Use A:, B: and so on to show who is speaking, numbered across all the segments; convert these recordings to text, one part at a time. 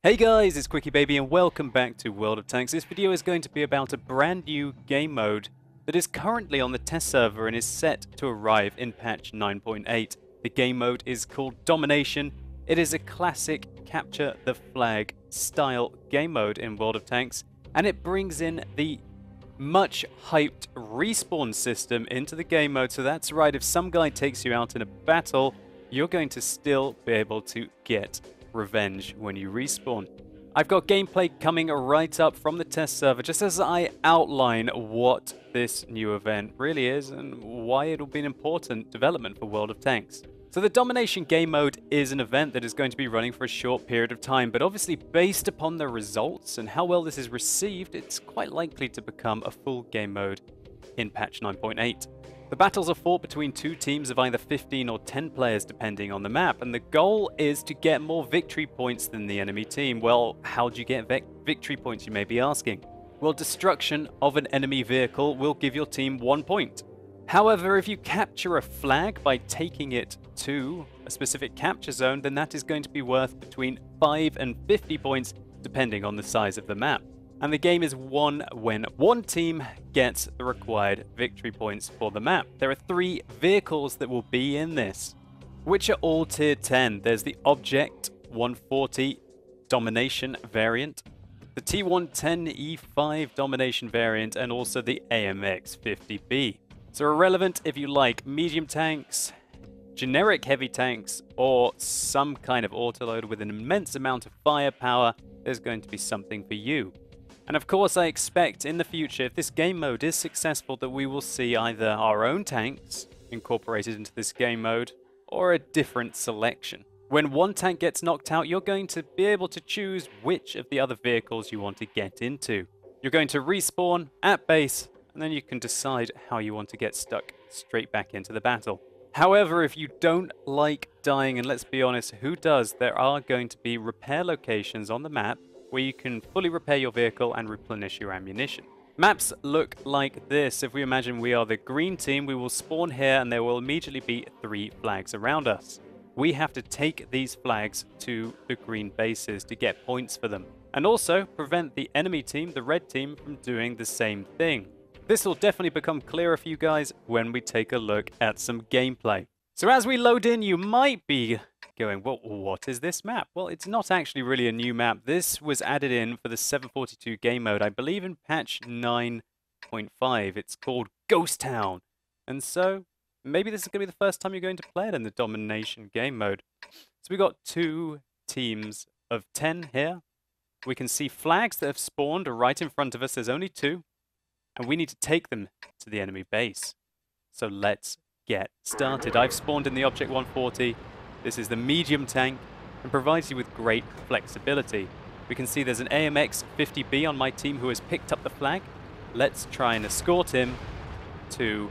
A: Hey guys, it's QuickyBaby and welcome back to World of Tanks. This video is going to be about a brand new game mode that is currently on the test server and is set to arrive in patch 9.8. The game mode is called Domination. It is a classic capture the flag style game mode in World of Tanks, and it brings in the much hyped respawn system into the game mode. So that's right, if some guy takes you out in a battle, you're going to still be able to get revenge when you respawn. I've got gameplay coming right up from the test server just as I outline what this new event really is and why it'll be an important development for World of Tanks. So the Domination game mode is an event that is going to be running for a short period of time, but obviously based upon the results and how well this is received, it's quite likely to become a full game mode in patch 9.8. The battles are fought between two teams of either 15 or 10 players depending on the map, and the goal is to get more victory points than the enemy team. Well, how do you get victory points, you may be asking? Well, destruction of an enemy vehicle will give your team 1 point. However, if you capture a flag by taking it to a specific capture zone, then that is going to be worth between 5 and 50 points depending on the size of the map. And the game is won when one team gets the required victory points for the map. There are 3 vehicles that will be in this, which are all tier 10. There's the Object 140 Domination variant, the T110 E5 Domination variant, and also the AMX 50B. So irrelevant if you like medium tanks, generic heavy tanks, or some kind of autoloader with an immense amount of firepower, there's going to be something for you. And of course I expect in the future, if this game mode is successful, that we will see either our own tanks incorporated into this game mode or a different selection. When one tank gets knocked out, you're going to be able to choose which of the other vehicles you want to get into. You're going to respawn at base, and then you can decide how you want to get stuck straight back into the battle. However, if you don't like dying, and let's be honest, who does, there are going to be repair locations on the map where you can fully repair your vehicle and replenish your ammunition. Maps look like this. If we imagine we are the green team, we will spawn here and there will immediately be 3 flags around us. We have to take these flags to the green bases to get points for them, and also prevent the enemy team, the red team, from doing the same thing. This will definitely become clearer for you guys when we take a look at some gameplay. So as we load in, you might be going, well, what is this map? Well, it's not actually really a new map. This was added in for the 742 game mode, I believe in patch 9.5. It's called Ghost Town. And so maybe this is going to be the first time you're going to play it in the Domination game mode. So we've got 2 teams of 10 here. We can see flags that have spawned right in front of us. There's only 2. And we need to take them to the enemy base. So let's get started. I've spawned in the Object 140. This is the medium tank and provides you with great flexibility. We can see there's an AMX 50B on my team who has picked up the flag. Let's try and escort him to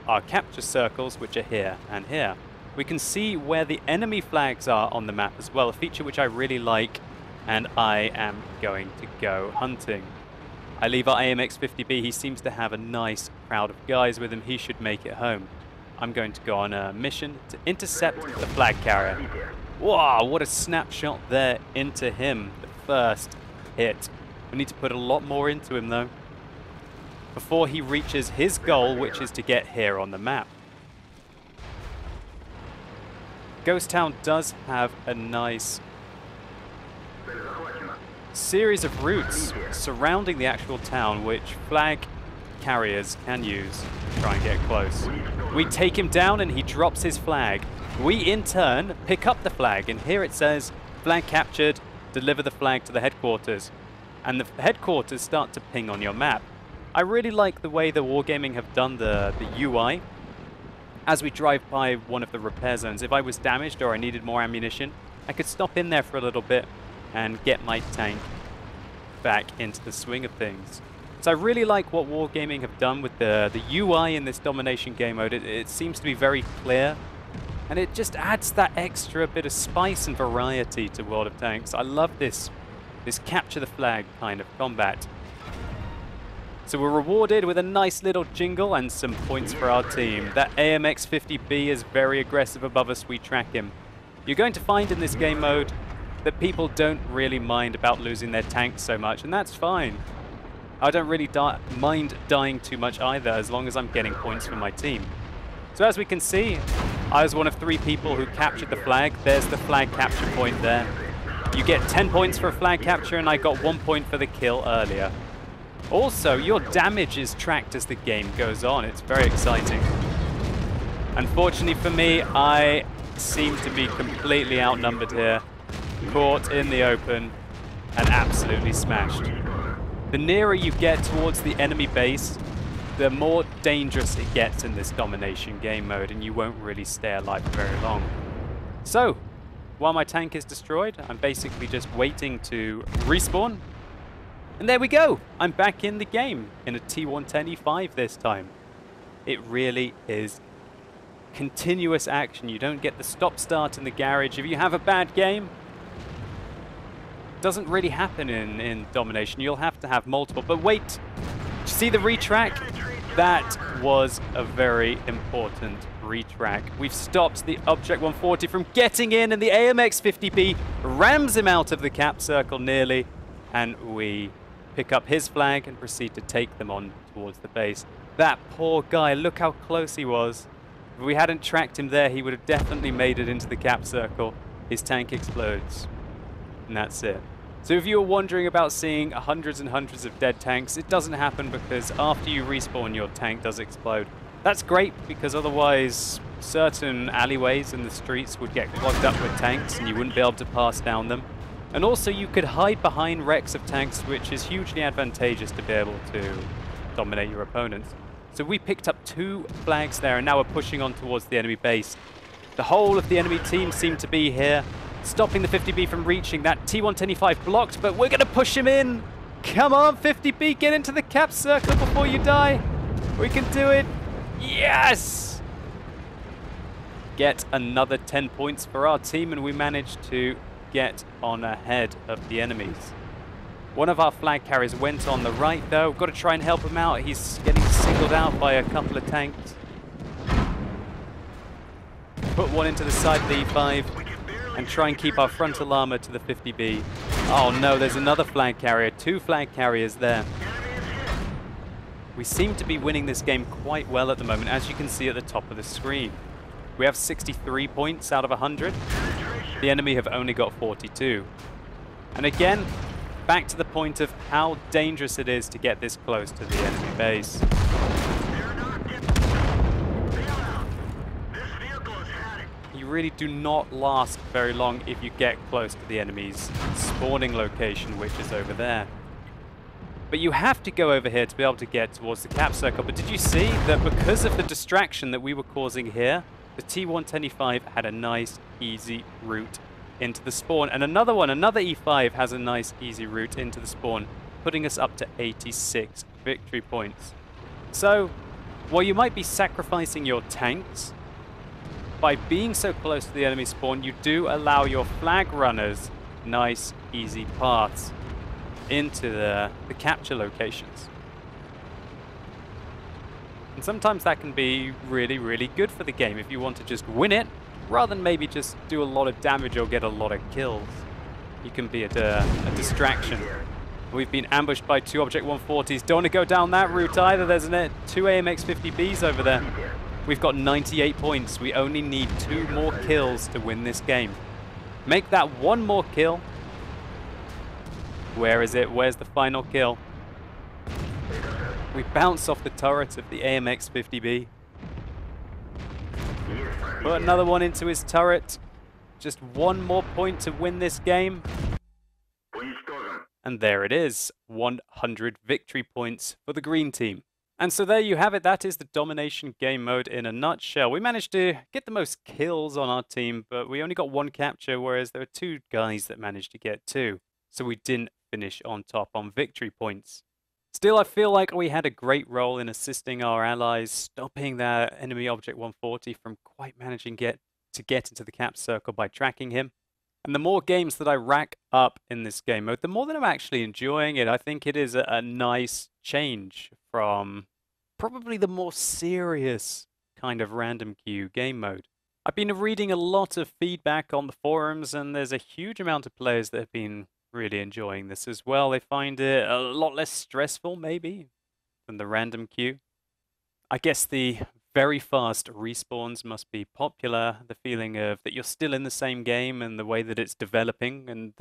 A: our capture circles, which are here and here. We can see where the enemy flags are on the map as well, a feature which I really like, and I am going to go hunting. I leave our AMX 50B. He seems to have a nice crowd of guys with him. He should make it home. I'm going to go on a mission to intercept the flag carrier. Wow, what a snapshot there into him. The first hit. We need to put a lot more into him though, before he reaches his goal, which is to get here on the map. Ghost Town does have a nice series of routes surrounding the actual town, which flag carriers can use to try and get close. We take him down and he drops his flag. We in turn pick up the flag, and here it says flag captured, deliver the flag to the headquarters, and the headquarters start to ping on your map. I really like the way the Wargaming have done the UI. As we drive by one of the repair zones, if I was damaged or I needed more ammunition, I could stop in there for a little bit and get my tank back into the swing of things. So I really like what Wargaming have done with the UI in this Domination game mode. It seems to be very clear, and it just adds that extra bit of spice and variety to World of Tanks. I love this capture the flag kind of combat. So we're rewarded with a nice little jingle and some points for our team. That AMX 50B is very aggressive above us. We track him. You're going to find in this game mode that people don't really mind about losing their tanks so much, and that's fine. I don't really mind dying too much either, as long as I'm getting points for my team. So as we can see, I was one of 3 people who captured the flag. There's the flag capture point there. You get 10 points for a flag capture, and I got 1 point for the kill earlier. Also, your damage is tracked as the game goes on. It's very exciting. Unfortunately for me, I seem to be completely outnumbered here. Caught in the open and absolutely smashed. The nearer you get towards the enemy base, the more dangerous it gets in this domination game mode, and you won't really stay alive for very long. So, while my tank is destroyed, I'm basically just waiting to respawn. And there we go! I'm back in the game, in a T110E5 this time. It really is continuous action. You don't get the stop-start in the garage. If you have a bad game, it doesn't really happen in Domination. You'll have to have multiple. But wait! Did you see the retrack? That was a very important retrack. We've stopped the Object 140 from getting in, and the AMX 50B rams him out of the cap circle nearly, and we pick up his flag and proceed to take them on towards the base. That poor guy, look how close he was. If we hadn't tracked him there, he would have definitely made it into the cap circle. His tank explodes, and that's it. So if you were wondering about seeing hundreds and hundreds of dead tanks, it doesn't happen because after you respawn, your tank does explode. That's great because otherwise certain alleyways in the streets would get clogged up with tanks and you wouldn't be able to pass down them. And also you could hide behind wrecks of tanks, which is hugely advantageous to be able to dominate your opponents. So we picked up 2 flags there, and now we're pushing on towards the enemy base. The whole of the enemy team seem to be here, stopping the 50B from reaching. That T110E5 blocked, but we're going to push him in. Come on, 50B, get into the cap circle before you die. We can do it. Yes! Get another 10 points for our team, and we managed to get on ahead of the enemies. One of our flag carriers went on the right, though. We've got to try and help him out. He's getting singled out by a couple of tanks. Put one into the side of the E5 and try and keep our frontal armor to the 50B. Oh no, there's another flag carrier. 2 flag carriers there. We seem to be winning this game quite well at the moment, as you can see at the top of the screen. We have 63 points out of 100. The enemy have only got 42. And again, back to the point of how dangerous it is to get this close to the enemy base. You really do not last very long if you get close to the enemy's spawning location, which is over there. But you have to go over here to be able to get towards the cap circle. But did you see that because of the distraction that we were causing here, the T110E5 had a nice, easy route into the spawn. And another one, another E5 has a nice, easy route into the spawn, putting us up to 86 victory points. So, while you might be sacrificing your tanks, by being so close to the enemy spawn, you do allow your flag runners nice, easy paths into the capture locations. And sometimes that can be really, really good for the game if you want to just win it, rather than maybe just do a lot of damage or get a lot of kills. You can be a distraction. We've been ambushed by 2 Object 140s. Don't want to go down that route either. There's 2 AMX 50Bs over there. We've got 98 points. We only need 2 more kills to win this game. Make that 1 more kill. Where is it? Where's the final kill? We bounce off the turret of the AMX 50B. Put another one into his turret. Just 1 more point to win this game. And there it is. 100 victory points for the green team. And so there you have it. That is the Domination game mode in a nutshell. We managed to get the most kills on our team, but we only got 1 capture, whereas there were 2 guys that managed to get 2. So we didn't finish on top on victory points. Still, I feel like we had a great role in assisting our allies, stopping that enemy Object 140 from quite managing to get into the cap circle by tracking him. And the more games that I rack up in this game mode, the more that I'm actually enjoying it. I think it is a nice change from probably the more serious kind of random queue game mode. I've been reading a lot of feedback on the forums, and there's a huge amount of players that have been really enjoying this as well. They find it a lot less stressful, maybe, than the random queue. I guess the very fast respawns must be popular, the feeling of that you're still in the same game and the way that it's developing, and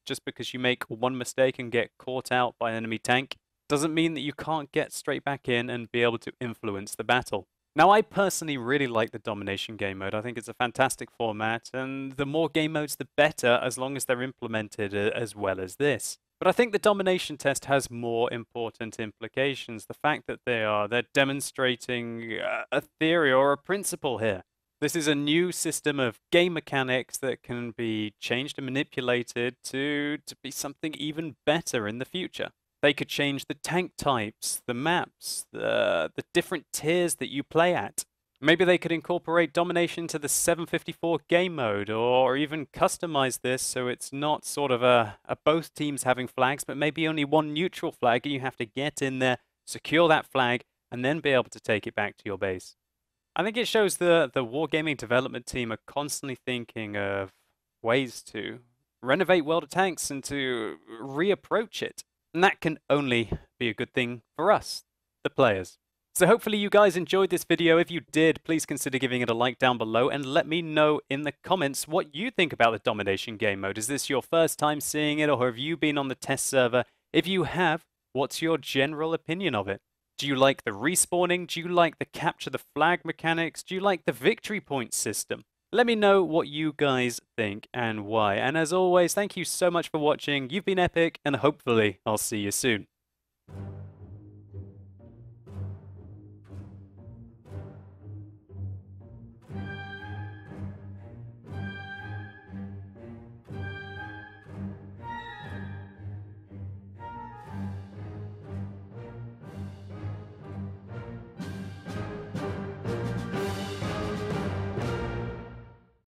A: just because you make one mistake and get caught out by an enemy tank doesn't mean that you can't get straight back in and be able to influence the battle. Now, I personally really like the Domination game mode. I think it's a fantastic format, and the more game modes, the better, as long as they're implemented as well as this. But I think the Domination test has more important implications. The fact that they're demonstrating a theory or a principle here. This is a new system of game mechanics that can be changed and manipulated to be something even better in the future. They could change the tank types, the maps, the different tiers that you play at. Maybe they could incorporate Domination to the 754 game mode, or even customize this so it's not sort of a both teams having flags, but maybe only one neutral flag, and you have to get in there, secure that flag, and then be able to take it back to your base. I think it shows the Wargaming development team are constantly thinking of ways to renovate World of Tanks and to reapproach it. And that can only be a good thing for us, the players. So hopefully you guys enjoyed this video. If you did, please consider giving it a like down below and let me know in the comments what you think about the Domination game mode. Is this your first time seeing it, or have you been on the test server? If you have, what's your general opinion of it? Do you like the respawning? Do you like the capture the flag mechanics? Do you like the victory point system? Let me know what you guys think and why. And as always, thank you so much for watching. You've been epic, and hopefully I'll see you soon.